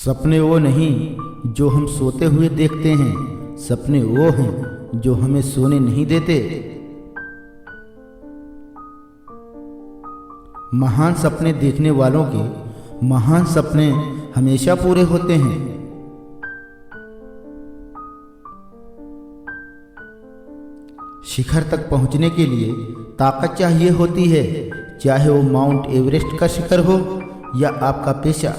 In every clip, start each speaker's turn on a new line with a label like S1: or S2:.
S1: सपने वो नहीं जो हम सोते हुए देखते हैं, सपने वो हैं जो हमें सोने नहीं देते। महान सपने देखने वालों के महान सपने हमेशा पूरे होते हैं। शिखर तक पहुंचने के लिए ताकत चाहिए होती है, चाहे वो माउंट एवरेस्ट का शिखर हो या आपका पेशा।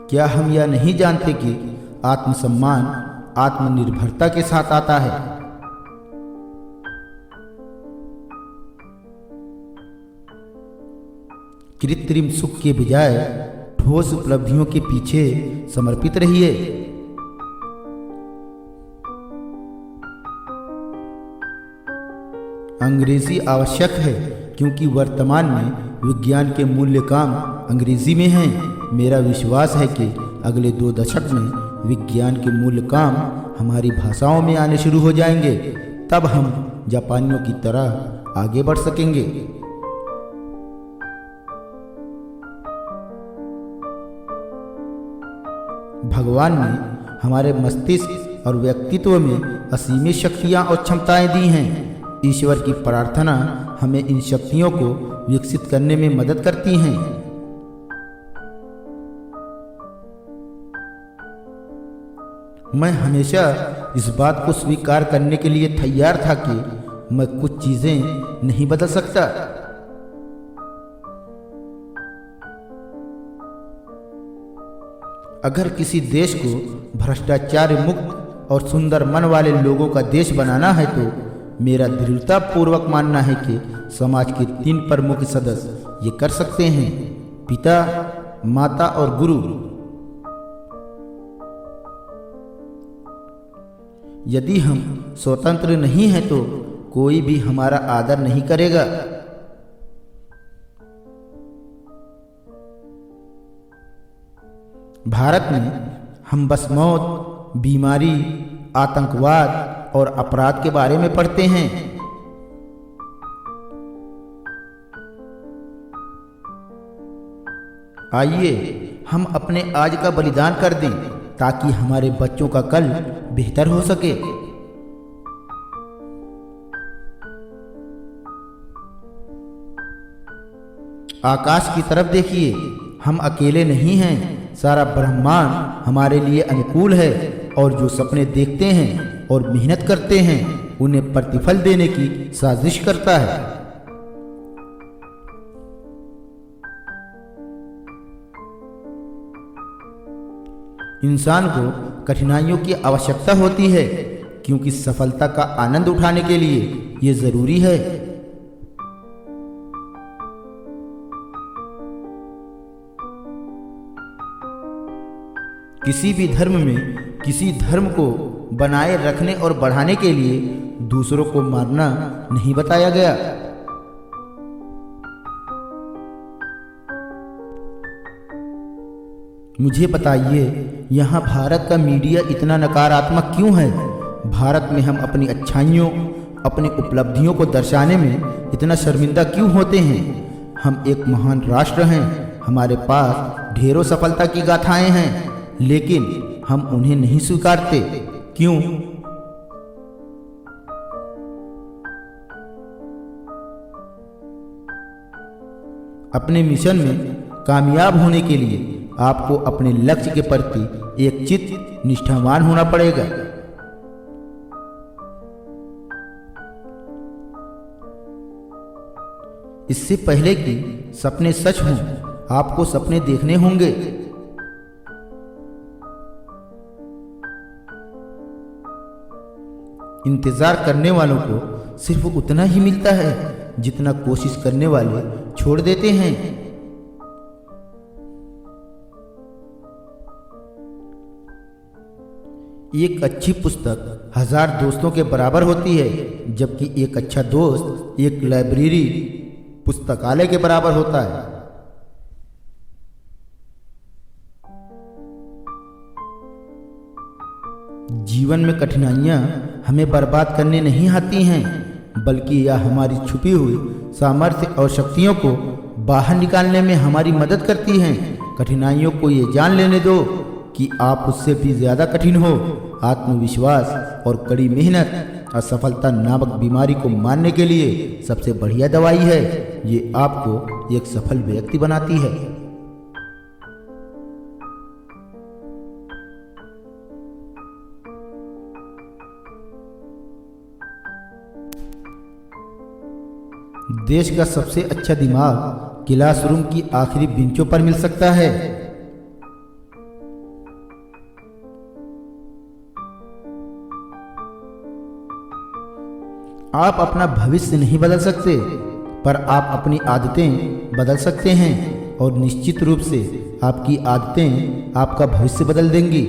S1: क्या हम यह नहीं जानते कि आत्मसम्मान आत्मनिर्भरता के साथ आता है। कृत्रिम सुख के बजाय ठोस उपलब्धियों के पीछे समर्पित रहिए। अंग्रेजी आवश्यक है क्योंकि वर्तमान में विज्ञान के मूल्य काम अंग्रेजी में हैं। मेरा विश्वास है कि अगले 2 दशक में विज्ञान के मूल्य काम हमारी भाषाओं में आने शुरू हो जाएंगे। तब हम जापानियों की तरह आगे बढ़ सकेंगे। भगवान ने हमारे मस्तिष्क और व्यक्तित्व में असीमित शक्तियां और क्षमताएं दी हैं। ईश्वर की प्रार्थना हमें इन शक्तियों को विकसित करने में मदद करती हैं। मैं हमेशा इस बात को स्वीकार करने के लिए तैयार था कि मैं कुछ चीजें नहीं बदल सकता। अगर किसी देश को भ्रष्टाचार मुक्त और सुंदर मन वाले लोगों का देश बनाना है तो मेरा दृढ़तापूर्वक मानना है कि समाज के 3 प्रमुख सदस्य ये कर सकते हैं: पिता, माता और गुरु। यदि हम स्वतंत्र नहीं हैं तो कोई भी हमारा आदर नहीं करेगा। भारत में हम बस मौत, बीमारी, आतंकवाद और अपराध के बारे में पढ़ते हैं। आइए हम अपने आज का बलिदान कर दें ताकि हमारे बच्चों का कल बेहतर हो सके। आकाश की तरफ देखिए, हम अकेले नहीं हैं। सारा ब्रह्मांड हमारे लिए अनुकूल है और जो सपने देखते हैं और मेहनत करते हैं उन्हें प्रतिफल देने की साजिश करता है। इंसान को कठिनाइयों की आवश्यकता होती है क्योंकि सफलता का आनंद उठाने के लिए ये जरूरी है। किसी भी धर्म में किसी धर्म को बनाए रखने और बढ़ाने के लिए दूसरों को मारना नहीं बताया गया। मुझे बताइए, यहाँ भारत का मीडिया इतना नकारात्मक क्यों है? भारत में हम अपनी अच्छाइयों, अपनी उपलब्धियों को दर्शाने में इतना शर्मिंदा क्यों होते हैं? हम एक महान राष्ट्र हैं, हमारे पास ढेरों सफलता की गाथाएं हैं, लेकिन हम उन्हें नहीं स्वीकारते। क्यों? अपने मिशन में कामयाब होने के लिए आपको अपने लक्ष्य के प्रति एक चित्त निष्ठावान होना पड़ेगा। इससे पहले कि सपने सच हों, आपको सपने देखने होंगे। इंतजार करने वालों को सिर्फ उतना ही मिलता है जितना कोशिश करने वाले छोड़ देते हैं। एक अच्छी पुस्तक 1000 दोस्तों के बराबर होती है, जबकि एक अच्छा दोस्त एक लाइब्रेरी पुस्तकालय के बराबर होता है। जीवन में कठिनाइयाँ हमें बर्बाद करने नहीं आती हैं, बल्कि यह हमारी छुपी हुई सामर्थ्य और शक्तियों को बाहर निकालने में हमारी मदद करती हैं। कठिनाइयों को ये जान लेने दो कि आप उससे भी ज़्यादा कठिन हो। आत्मविश्वास और कड़ी मेहनत असफलता नामक बीमारी को मारने के लिए सबसे बढ़िया दवाई है। ये आपको एक सफल व्यक्ति बनाती है। देश का सबसे अच्छा दिमाग क्लासरूम की आखिरी बेंचों पर मिल सकता है। आप अपना भविष्य नहीं बदल सकते, पर आप अपनी आदतें बदल सकते हैं और निश्चित रूप से आपकी आदतें आपका भविष्य बदल देंगी।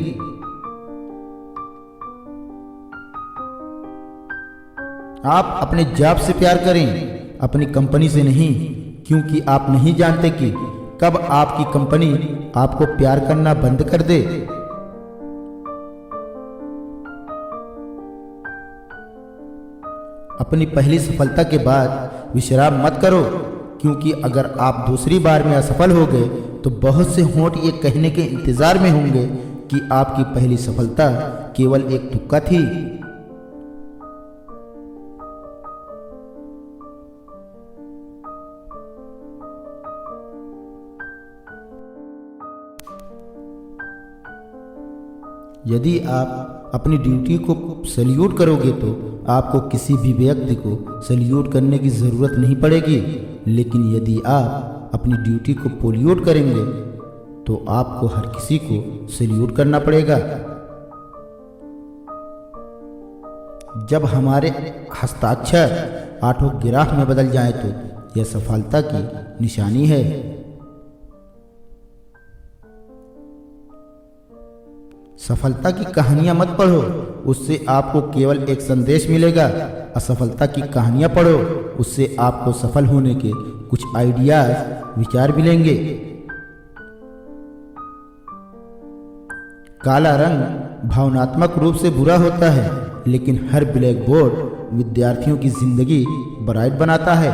S1: आप अपने जॉब से प्यार करें, अपनी कंपनी से नहीं, क्योंकि आप नहीं जानते कि कब आपकी कंपनी आपको प्यार करना बंद कर दे। अपनी पहली सफलता के बाद विश्राम मत करो, क्योंकि अगर आप दूसरी बार में असफल हो गए तो बहुत से होंठ ये कहने के इंतजार में होंगे कि आपकी पहली सफलता केवल एक तुक्का थी। यदि आप अपनी ड्यूटी को सैल्यूट करोगे तो आपको किसी भी व्यक्ति को सैल्यूट करने की ज़रूरत नहीं पड़ेगी, लेकिन यदि आप अपनी ड्यूटी को पोल्यूट करेंगे तो आपको हर किसी को सैल्यूट करना पड़ेगा। जब हमारे हस्ताक्षर ऑटोग्राफ में बदल जाए तो यह सफलता की निशानी है। सफलता की कहानियां मत पढ़ो, उससे आपको केवल एक संदेश मिलेगा। असफलता की कहानियां पढ़ो, उससे आपको सफल होने के कुछ आइडियाज, विचार मिलेंगे। काला रंग भावनात्मक रूप से बुरा होता है, लेकिन हर ब्लैक बोर्ड विद्यार्थियों की जिंदगी ब्राइट बनाता है।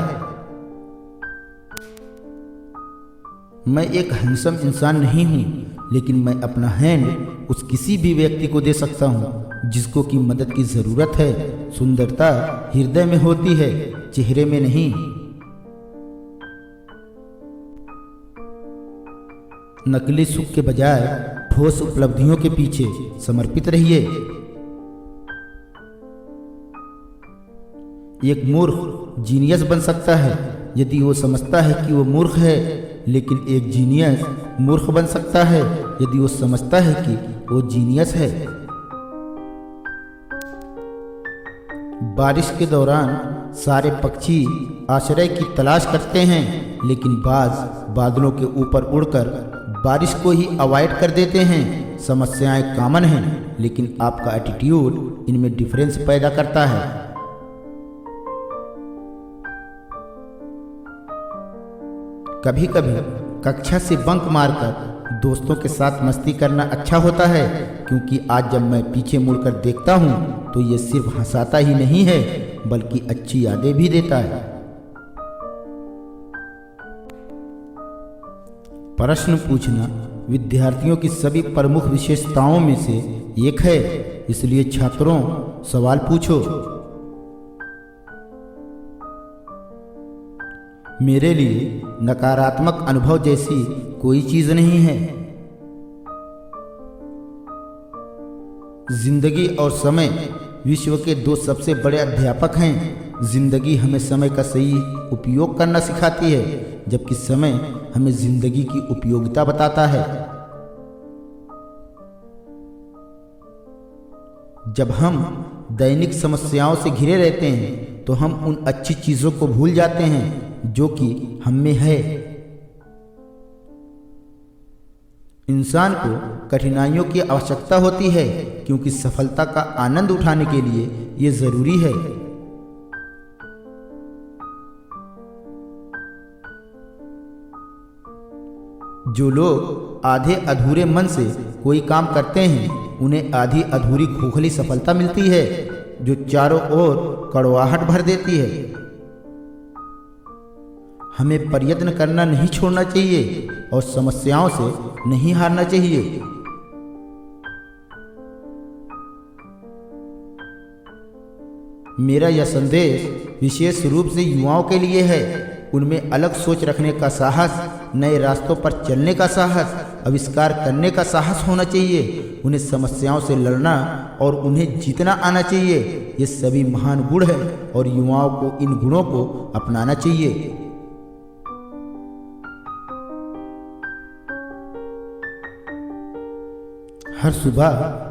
S1: मैं एक हैंडसम इंसान नहीं हूँ, लेकिन मैं अपना हैंड उस किसी भी व्यक्ति को दे सकता हूँ जिसको की मदद की ज़रूरत है। सुंदरता हृदय में होती है, चेहरे में नहीं। नकली सुख के बजाय ठोस उपलब्धियों के पीछे समर्पित रहिए। एक मूर्ख जीनियस बन सकता है यदि वो समझता है कि वो मूर्ख है, लेकिन एक जीनियस मूर्ख बन सकता है यदि वो समझता है कि वो जीनियस है। बारिश के दौरान सारे पक्षी आश्रय की तलाश करते हैं, लेकिन बाज बादलों के ऊपर उड़कर बारिश को ही अवॉइड कर देते हैं। समस्याएं कॉमन हैं, लेकिन आपका एटीट्यूड इनमें डिफरेंस पैदा करता है। कभी कभी कक्षा से बंक मारकर दोस्तों के साथ मस्ती करना अच्छा होता है, क्योंकि आज जब मैं पीछे मुड़कर देखता हूँ तो ये सिर्फ हंसाता ही नहीं है, बल्कि अच्छी यादें भी देता है। प्रश्न पूछना विद्यार्थियों की सभी प्रमुख विशेषताओं में से एक है, इसलिए छात्रों सवाल पूछो। मेरे लिए नकारात्मक अनुभव जैसी कोई चीज नहीं है। जिंदगी और समय विश्व के दो सबसे बड़े अध्यापक हैं। जिंदगी हमें समय का सही उपयोग करना सिखाती है, जबकि समय हमें जिंदगी की उपयोगिता बताता है। जब हम दैनिक समस्याओं से घिरे रहते हैं तो हम उन अच्छी चीजों को भूल जाते हैं जो कि हम में है। इंसान को कठिनाइयों की आवश्यकता होती है, क्योंकि सफलता का आनंद उठाने के लिए ये जरूरी है। जो लोग आधे अधूरे मन से कोई काम करते हैं, उन्हें आधी अधूरी खोखली सफलता मिलती है, जो चारों ओर कड़वाहट भर देती है। हमें प्रयत्न करना नहीं छोड़ना चाहिए और समस्याओं से नहीं हारना चाहिए। मेरा यह संदेश विशेष रूप से युवाओं के लिए है। उनमें अलग सोच रखने का साहस, नए रास्तों पर चलने का साहस, आविष्कार करने का साहस होना चाहिए। उन्हें समस्याओं से लड़ना और उन्हें जीतना आना चाहिए। ये सभी महान गुण हैं और युवाओं को इन गुणों को अपनाना चाहिए। हर सुबह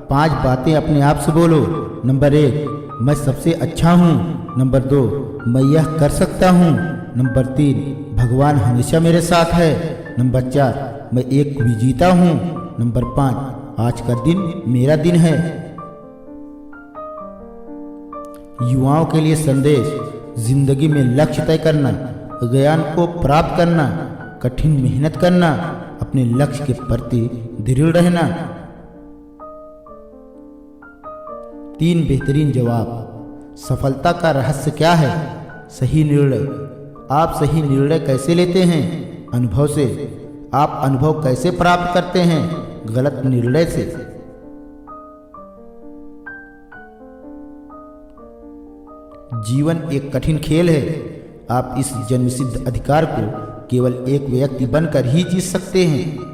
S1: 5 बातें अपने आप से बोलो। नंबर 1, मैं सबसे अच्छा हूँ। नंबर 2, मैं यह कर सकता हूँ। नंबर 3, भगवान हमेशा मेरे साथ है। नंबर 4, मैं एक विजेता हूँ। नंबर 5, आज का दिन मेरा दिन है। युवाओं के लिए संदेश: जिंदगी में लक्ष्य तय करना, ज्ञान को प्राप्त करना, कठिन मेहनत करना, अपने लक्ष्य के प्रति दृढ़ रहना। 3 बेहतरीन जवाब। सफलता का रहस्य क्या है? सही निर्णय। आप सही निर्णय कैसे लेते हैं? अनुभव से। आप अनुभव कैसे प्राप्त करते हैं? गलत निर्णय से। जीवन एक कठिन खेल है। आप इस जन्मसिद्ध अधिकार को केवल एक व्यक्ति बनकर ही जीत सकते हैं।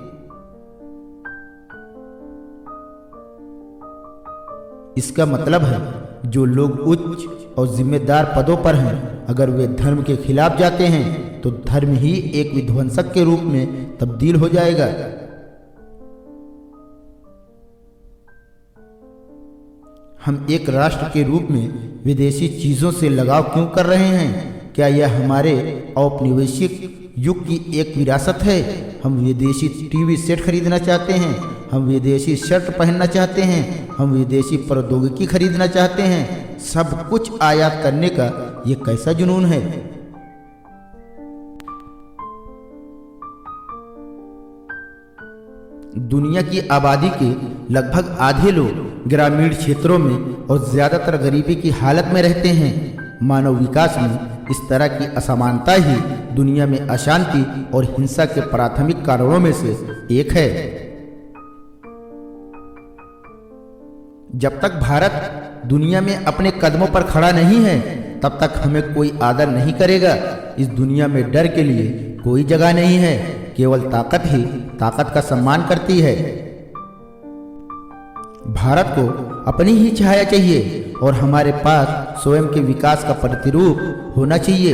S1: इसका मतलब है, जो लोग उच्च और जिम्मेदार पदों पर हैं, अगर वे धर्म के खिलाफ जाते हैं तो धर्म ही एक विध्वंसक के रूप में तब्दील हो जाएगा। हम एक राष्ट्र के रूप में विदेशी चीजों से लगाव क्यों कर रहे हैं? क्या यह हमारे औपनिवेशिक युग की एक विरासत है? हम विदेशी टीवी सेट खरीदना चाहते हैं, हम विदेशी शर्ट पहनना चाहते हैं, हम विदेशी प्रौद्योगिकी खरीदना चाहते हैं। सब कुछ आयात करने का ये कैसा जुनून है? दुनिया की आबादी के लगभग आधे लोग ग्रामीण क्षेत्रों में और ज्यादातर गरीबी की हालत में रहते हैं। मानव विकास में इस तरह की असमानता ही दुनिया में अशांति और हिंसा के प्राथमिक कारणों में से एक है। जब तक भारत दुनिया में अपने कदमों पर खड़ा नहीं है, तब तक हमें कोई आदर नहीं करेगा। इस दुनिया में डर के लिए कोई जगह नहीं है। केवल ताकत ही ताकत का सम्मान करती है। भारत को अपनी ही छाया चाहिए और हमारे पास स्वयं के विकास का प्रतिरूप होना चाहिए।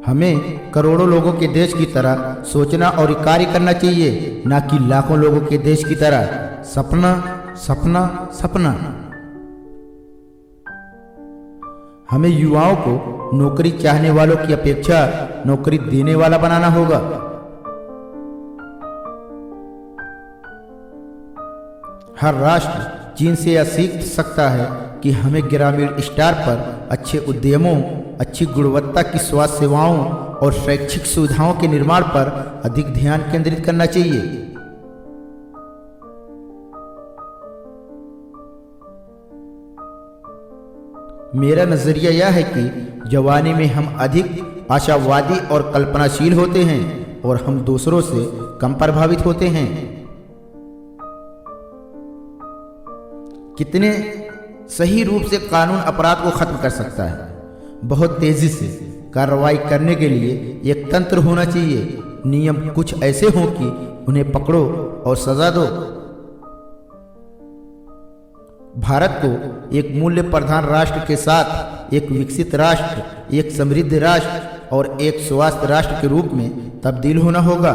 S1: हमें करोड़ों लोगों के देश की तरह सोचना और कार्य करना चाहिए, न कि लाखों लोगों के देश की तरह सपना सपना सपना। हमें युवाओं को नौकरी चाहने वालों की अपेक्षा नौकरी देने वाला बनाना होगा। हर राष्ट्र चीन से यह सीख सकता है कि हमें ग्रामीण स्तर पर अच्छे उद्यमों, अच्छी गुणवत्ता की स्वास्थ्य सेवाओं और शैक्षिक सुविधाओं के निर्माण पर अधिक ध्यान केंद्रित करना चाहिए। मेरा नजरिया यह है कि जवानी में हम अधिक आशावादी और कल्पनाशील होते हैं और हम दूसरों से कम प्रभावित होते हैं। कितने सही रूप से कानून अपराध को खत्म कर सकता है? बहुत तेजी से कार्रवाई करने के लिए एक तंत्र होना चाहिए। नियम कुछ ऐसे हों कि उन्हें पकड़ो और सजा दो। भारत को एक मूल्य प्रधान राष्ट्र के साथ एक विकसित राष्ट्र, एक समृद्ध राष्ट्र और एक स्वस्थ राष्ट्र के रूप में तब्दील होना होगा।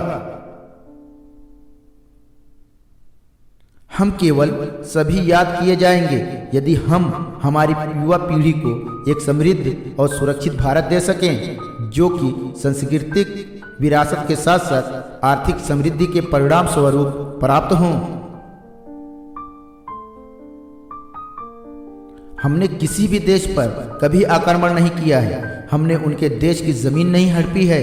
S1: हम केवल सभी याद किए जाएंगे यदि हम हमारी युवा पीढ़ी को एक समृद्ध और सुरक्षित भारत दे सकें, जो कि सांस्कृतिक विरासत के साथ साथ आर्थिक समृद्धि के परिणाम स्वरूप प्राप्त हों। हमने किसी भी देश पर कभी आक्रमण नहीं किया है। हमने उनके देश की जमीन नहीं हड़पी है।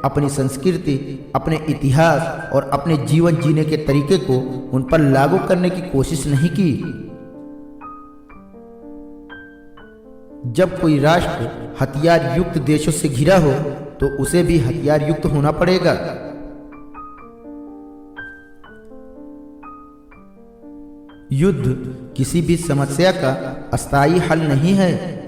S1: अपनी संस्कृति, अपने इतिहास और अपने जीवन जीने के तरीके को उन पर लागू करने की कोशिश नहीं की। जब कोई राष्ट्र हथियार युक्त देशों से घिरा हो तो उसे भी हथियार युक्त होना पड़ेगा। युद्ध किसी भी समस्या का अस्थायी हल नहीं है।